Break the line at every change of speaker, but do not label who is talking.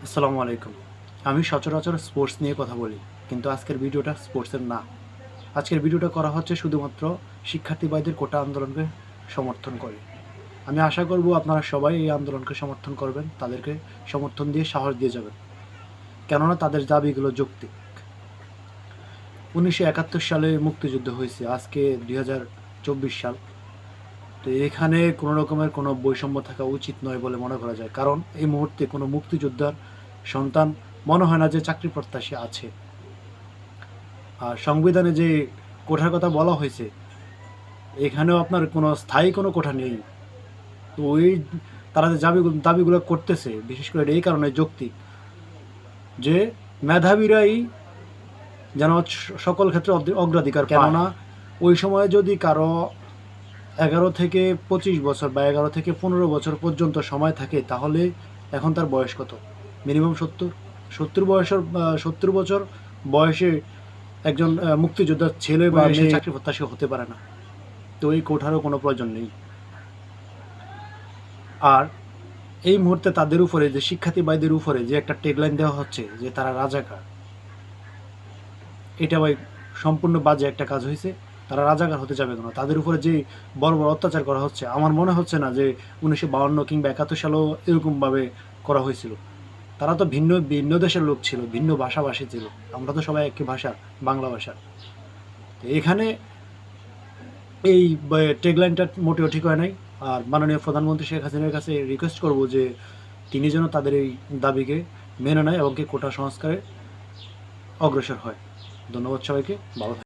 আসসালামু আলাইকুম। আমি সচরাচর স্পোর্টস নিয়ে কথা বলি, কিন্তু আজকের ভিডিওটা স্পোর্টসের না। আজকের ভিডিওটা করা হচ্ছে শুধুমাত্র শিক্ষার্থী ভাইদের কোটা আন্দোলনকে সমর্থন করে। আমি আশা করব আপনারা সবাই এই আন্দোলনকে সমর্থন করবেন, তাদেরকে সমর্থন দিয়ে সাহস দিয়ে যাবেন, কেননা তাদের দাবিগুলো যৌক্তিক। 1971 সালে মুক্তিযুদ্ধ হয়েছে, আজকে 2024 সাল। তো এখানে কোনো রকমের কোনো বৈষম্য থাকা উচিত নয় বলে মনে করা যায়, কারণ এই মুহূর্তে কোনো মুক্তিযোদ্ধার সন্তান মনে হয় না যে চাকরি প্রত্যাশী আছে। আর সংবিধানে যে কোঠার কথা বলা হয়েছে, এখানেও আপনার কোনো স্থায়ী কোনো কোঠা নেই। তো ওই তারা যে দাবিগুলো করতেছে, বিশেষ করে এই কারণে যৌক্তিক যে মেধাবীরাই যেন সকল ক্ষেত্রে অগ্রাধিকার, কেননা ওই সময় যদি কারো 11 থেকে 25 বছর বা 11 থেকে 15 বছর পর্যন্ত সময় থাকে, তাহলে এখন তার বয়স কত? মিনিমাম 70 বছর বয়সে একজন মুক্তিযোদ্ধার ছেলে বা মেয়ে চাকরি প্রত্যাশী হতে পারে না। তো এই কোঠারও কোনো প্রয়োজন নেই। আর এই মুহূর্তে তাদের উপরে, যে শিক্ষার্থী ভাইদের উপরে যে একটা ট্যাগলাইন দেওয়া হচ্ছে যে তারা রাজাকার, এটা ভাই সম্পূর্ণ বাজে একটা কাজ হয়েছে। তারা রাজাকার হতে যাবে কেন? তাদের উপরে যে বড় বড় অত্যাচার করা হচ্ছে, আমার মনে হচ্ছে না যে 1952 কিংবা 71 সালেও এরকমভাবে করা হয়েছিল। তারা তো ভিন্ন ভিন্ন দেশের লোক ছিল, ভিন্ন ভাষাভাষী ছিল, আমরা তো সবাই একই ভাষা, বাংলা ভাষা। এখানে এই ট্যাগলাইনটা মোটেও ঠিক হয় নাই। আর মাননীয় প্রধানমন্ত্রী শেখ হাসিনার কাছে রিকোয়েস্ট করব যে তিনি যেন তাদের এই দাবিকে মেনে নেয় এবং কি কোটা সংস্কারে অগ্রসর হয়। ধন্যবাদ সবাইকে, ভালো থাকবেন।